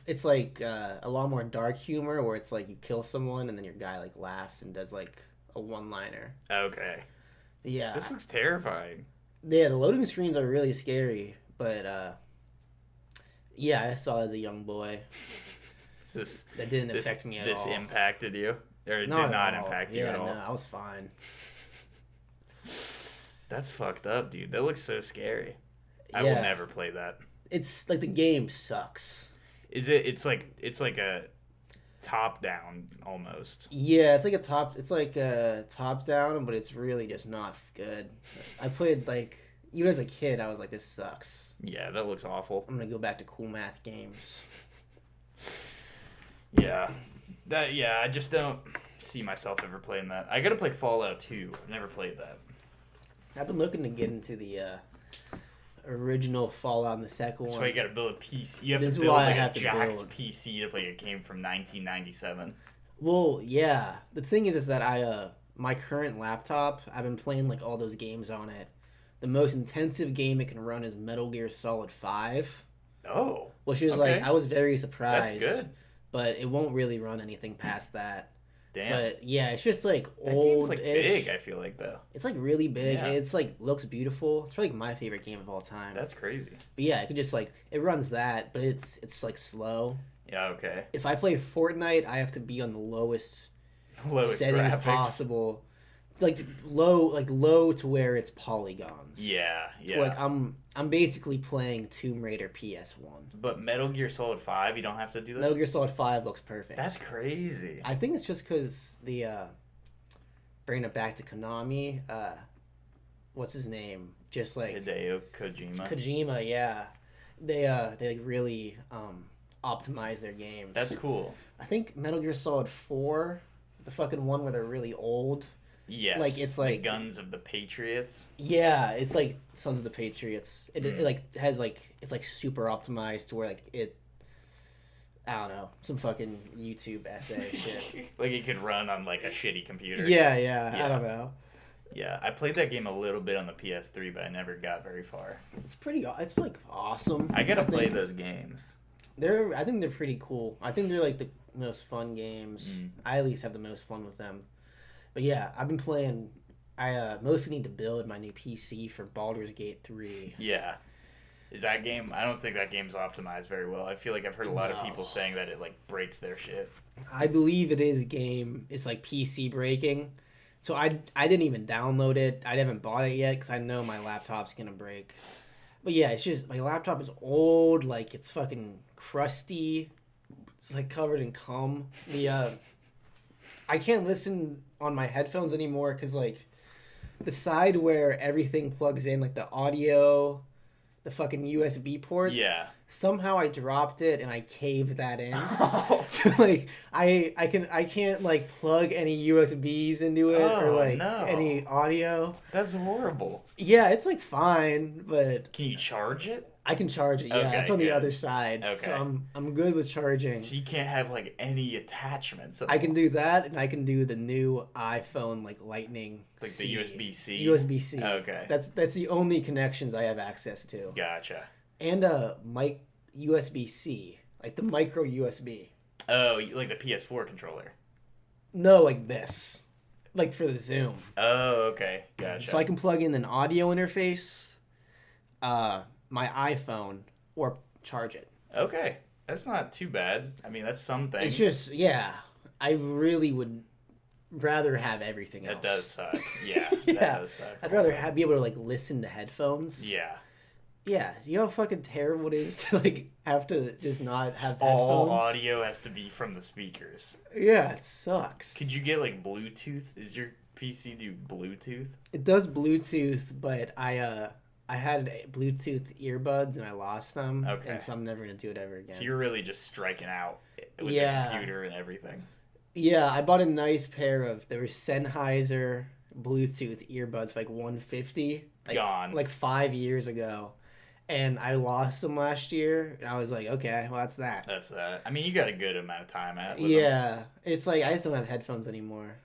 It's, like, a lot more dark humor where it's, like, you kill someone and then your guy, like, laughs and does, like, a one-liner. Okay. Yeah. This looks terrifying. Yeah, the loading screens are really scary, but, yeah, I saw it as a young boy. That didn't affect me at all. This impacted you? Or it did not impact you at all? No, I was fine. That's fucked up, dude. That looks so scary. I will never play that. It's like the game sucks. Is it? It's like a top down almost. Yeah, it's like a top down, but it's really just not good. I played like even as a kid, I was like, this sucks. Yeah, that looks awful. I'm gonna go back to Cool Math games. Yeah, I just don't see myself ever playing that. I gotta play Fallout 2. I've never played that. I've been looking to get into the original Fallout and the second one. That's why you gotta build a PC. You have to build like a jacked PC to play a game from 1997. Well, yeah. The thing is that my current laptop, I've been playing like all those games on it. The most intensive game it can run is Metal Gear Solid 5. Oh. Which is like, I was very surprised. That's good. But it won't really run anything past that. Damn. But yeah, it's just like old. That game's like big, I feel like though. It's like really big. Yeah. It's like looks beautiful. It's probably my favorite game of all time. That's crazy. But yeah, it could just like it runs that, but it's like slow. Yeah, okay. If I play Fortnite, I have to be on the lowest settings graphics possible. It's like low to where it's polygons. Yeah. So like I'm basically playing Tomb Raider PS1. But Metal Gear Solid 5, you don't have to do that? Metal Gear Solid 5 looks perfect. That's crazy. I think it's just because bringing it back to Konami, what's his name? Just like Hideo Kojima. Kojima, yeah. They like really optimize their games. That's cool. I think Metal Gear Solid 4, the fucking one where they're really old. Yes. Like it's like the Guns of the Patriots. Yeah, it's like Sons of the Patriots. It like has like it's like super optimized to where like it. I don't know, some fucking YouTube essay shit. Like it could run on like a shitty computer. Yeah, I don't know. Yeah, I played that game a little bit on the PS3, but I never got very far. It's like awesome. I gotta play those games. I think they're pretty cool. I think they're like the most fun games. I at least have the most fun with them. But yeah, I've been playing. I mostly need to build my new PC for Baldur's Gate 3. Yeah. Is that game? I don't think that game's optimized very well. I feel like I've heard a lot of people saying that it like breaks their shit. I believe it is a game. It's like PC breaking. So I didn't even download it. I haven't bought it yet because I know my laptop's gonna break. But yeah, it's just my laptop is old. Like it's fucking crusty. It's like covered in cum. I can't listen on my headphones anymore because like the side where everything plugs in, like the audio, the fucking USB ports. Yeah. Somehow I dropped it and I caved that in. So like I can't like plug any USBs into it or like any audio. That's horrible. Yeah, it's like fine, but can you charge it? I can charge it. Yeah, okay, it's on the other side. Okay. So I'm good with charging. So you can't have like any attachments. I can do that, and I can do the new iPhone like Lightning. Like the USB-C. USB-C. Okay. That's the only connections I have access to. Gotcha. And mic USB-C, like the micro USB. Oh, like the PS4 controller. No, like this, like for the Zoom. Oh, okay, gotcha. So I can plug in an audio interface, my iPhone, or charge it. Okay, that's not too bad. I mean, that's some things. It's just I really would rather have everything else. That does suck. Yeah, yeah. That does suck. I'd rather be able to like listen to headphones. Yeah. Yeah, you know how fucking terrible it is to like have to just not have all headphones? Audio has to be from the speakers. Yeah, it sucks. Could you get like Bluetooth? Is your PC do Bluetooth? It does Bluetooth, but I had Bluetooth earbuds and I lost them. Okay. And so I'm never gonna do it ever again. So you're really just striking out with the computer and everything. Yeah, I bought a nice pair of there were Sennheiser Bluetooth earbuds for like $150. Gone. Like 5 years ago. And I lost them last year, and I was like, okay, well, that's that. That's that. I mean, you got a good amount of time at it. Yeah, it's like I just don't have headphones anymore.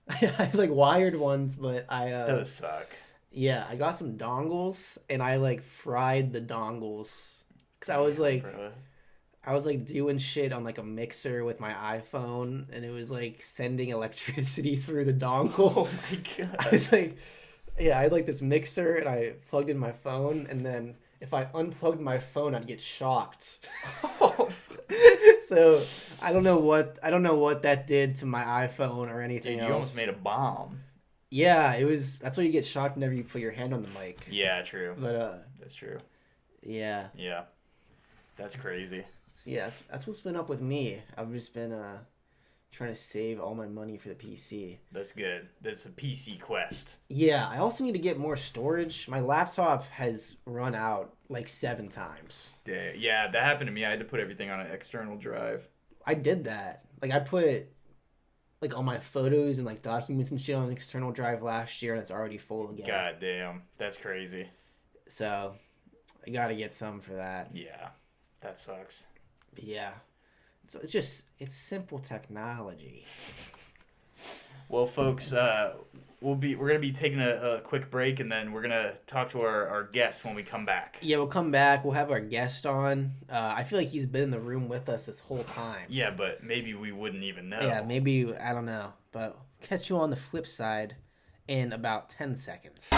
I have like wired ones, but those suck. Yeah, I got some dongles, and I like fried the dongles because I was like, doing shit on like a mixer with my iPhone, and it was like sending electricity through the dongle. Oh my god! I was like. Yeah, I had like this mixer and I plugged in my phone, and then if I unplugged my phone, I'd get shocked. So I don't know what that did to my iPhone or anything else. You almost made a bomb. Yeah, it was. That's why you get shocked whenever you put your hand on the mic. Yeah, true. But that's true. Yeah. Yeah, that's crazy. So yeah, that's what's been up with me. I've just been trying to save all my money for the PC. That's good. That's a PC quest. Yeah, I also need to get more storage. My laptop has run out like 7 times. Yeah, that happened to me. I had to put everything on an external drive. I did that. Like I put like all my photos and like documents and shit on an external drive last year, and it's already full again. God damn, that's crazy. So I gotta get some for that. Yeah, that sucks. But yeah. So it's simple technology. Well, folks, we're gonna be taking a quick break, and then we're gonna talk to our guest when we come back. Yeah, we'll come back. We'll have our guest on. I feel like he's been in the room with us this whole time. Yeah, but maybe we wouldn't even know. Yeah, maybe I don't know, but catch you on the flip side in about 10 seconds.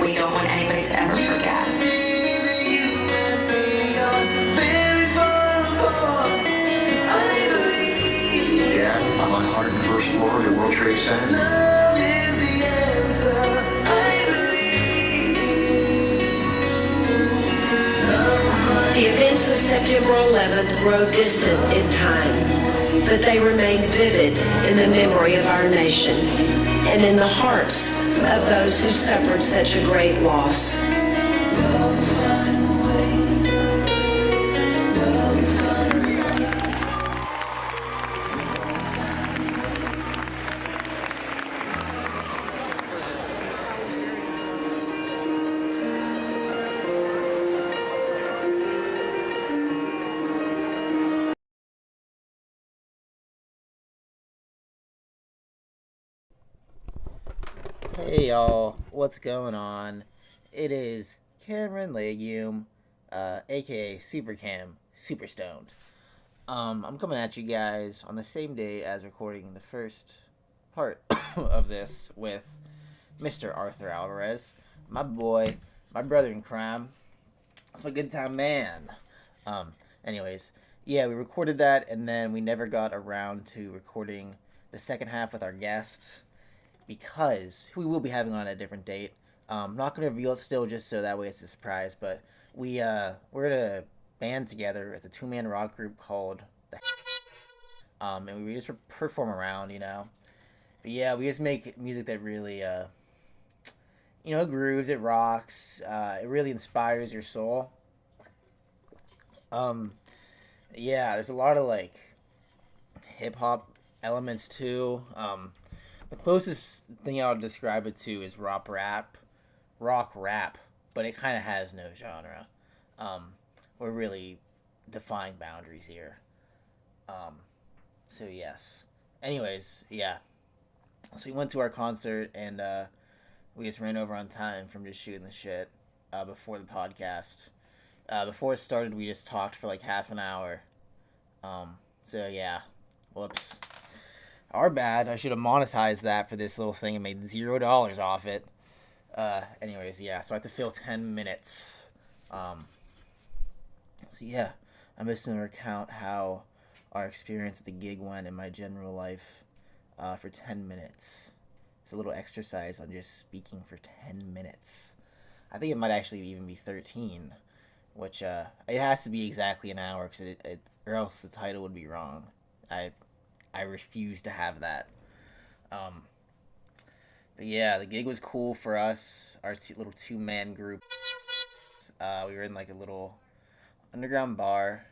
we don't want anybody to ever forget. Yeah, I'm on 101st floor of the World Trade Center. Love is the answer. I believe. The events of September 11th grow distant in time, but they remain vivid in the memory of our nation and in the hearts of those who suffered such a great loss. Hey y'all, what's going on? It is Cameron Legume, aka Supercam, Super Stoned. I'm coming at you guys on the same day as recording the first part of this with Mr. Arthur Alvarez, my boy, my brother in crime. That's my good time man. Anyways, yeah, we recorded that and then we never got around to recording the second half with our guest, because we will be having on a different date. I'm not going to reveal it still, just so that way it's a surprise, but we're in a band together as a two-man rock group called the and we just perform around, you know. But yeah, we just make music that really grooves, it rocks, it really inspires your soul. Yeah, there's a lot of like hip hop elements too. The closest thing I would describe it to is rock rap, but it kind of has no genre. We're really defying boundaries here. So yes. Anyways, yeah. So we went to our concert and we just ran over on time from just shooting the shit before the podcast. Before it started, we just talked for like half an hour. So yeah. Whoops. Our bad. I should have monetized that for this little thing and made $0 off it. Anyways, yeah, so I have to fill 10 minutes. So yeah, I'm just going to recount how our experience at the gig went in my general life for 10 minutes. It's a little exercise on just speaking for 10 minutes. I think it might actually even be 13, which it has to be exactly an hour, or else the title would be wrong. I refuse to have that. But yeah, the gig was cool for us, our little two-man group. We were in like a little underground bar,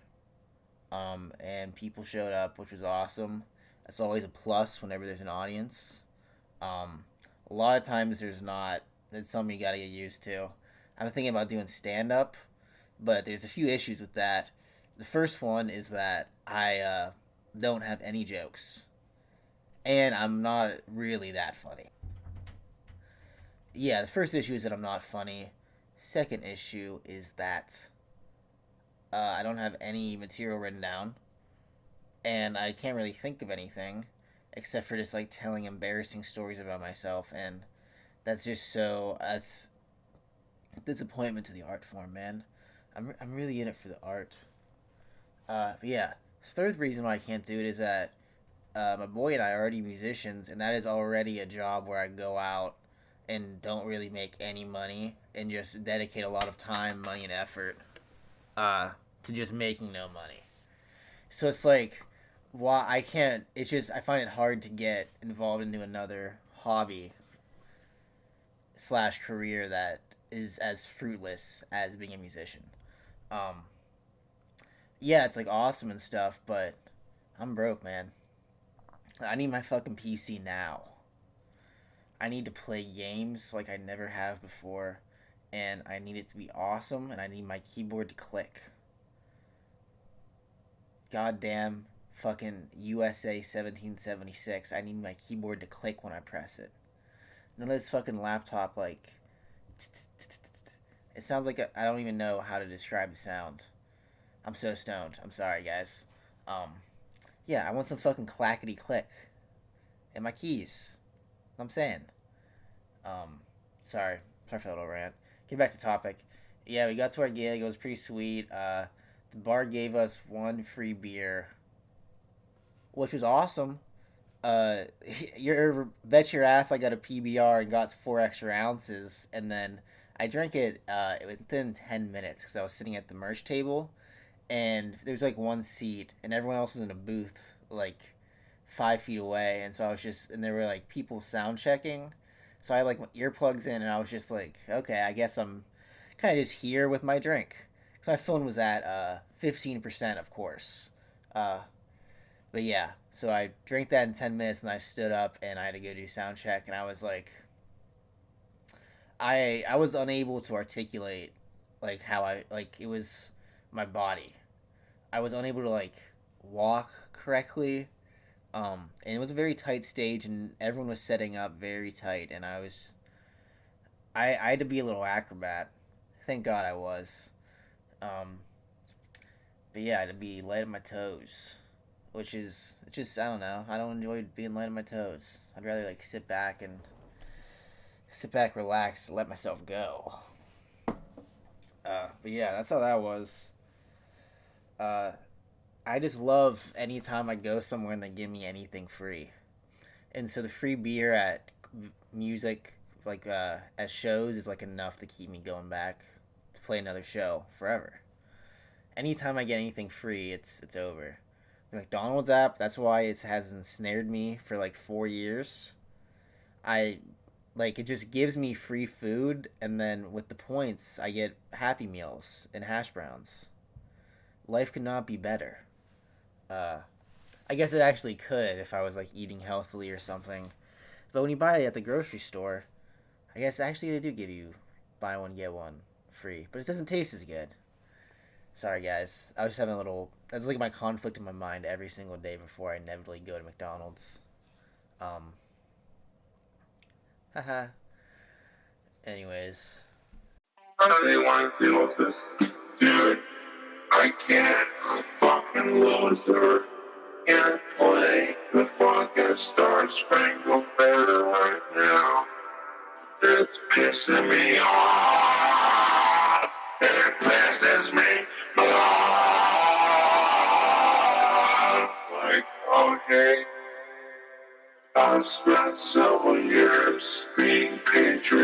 and people showed up, which was awesome. That's always a plus whenever there's an audience. A lot of times there's not. That's something you gotta get used to. I'm thinking about doing stand-up, but there's a few issues with that. The first one is that I don't have any jokes, and I'm not really that funny. Yeah, the first issue is that I'm not funny. Second issue is that I don't have any material written down, and I can't really think of anything except for just like telling embarrassing stories about myself, and that's a disappointment to the art form, man. I'm really in it for the art. But yeah, third reason why I can't do it is that my boy and I are already musicians, and that is already a job where I go out and don't really make any money and just dedicate a lot of time, money, and effort to just making no money. So it's like, why I can't. It's just I find it hard to get involved into another hobby / career that is as fruitless as being a musician. Yeah, it's like awesome and stuff, but I'm broke, man. I need my fucking PC now. I need to play games like I never have before, and I need it to be awesome, and I need my keyboard to click. Goddamn fucking USA 1776. I need my keyboard to click when I press it. None of this fucking laptop, like, it sounds like I don't even know how to describe the sound. I'm so stoned. I'm sorry, guys. Yeah, I want some fucking clackety click. And my keys. I'm saying. Sorry. sorry for that little rant. Get back to topic. Yeah, we got to our gig. It was pretty sweet. The bar gave us one free beer, which was awesome. Bet your ass I got a PBR and got 4 extra ounces, and then I drank it within 10 minutes because I was sitting at the merch table, and there was like one seat, and everyone else was in a booth like 5 feet away, and so I was just, and there were like people sound checking, so I had like my earplugs in, and I was just like, okay, I guess I'm kind of just here with my drink. So my phone was at 15%, of course. But yeah, so I drank that in 10 minutes, and I stood up, and I had to go do sound check, and I was like, I was unable to articulate like how it was my body. I was unable to like walk correctly. And it was a very tight stage, and everyone was setting up very tight, and I had to be a little acrobat. Thank God I was. But yeah, I had to be light on my toes, which is just, I don't know. I don't enjoy being light on my toes. I'd rather like sit back, relax, let myself go. But yeah, that's how that was. I just love anytime I go somewhere and they give me anything free. And so the free beer at music, like at shows, is like enough to keep me going back to play another show forever. Anytime I get anything free, it's over. The McDonald's app, that's why it has ensnared me for like 4 years. It just gives me free food, and then with the points, I get Happy Meals and hash browns. Life could not be better. I guess it actually could if I was like eating healthily or something. But when you buy it at the grocery store, I guess actually they do give you buy one get one free, but it doesn't taste as good. Sorry guys, I was just having that's like my conflict in my mind every single day before I inevitably go to McDonald's. Haha. Anyways. How do you want to deal with this? Dude, I can't. I'm a fucking loser. Can't play the fucking Star Spangled Banner right now. It's pissing me off. It pisses me off. Like, okay. I've spent several years being patriotic.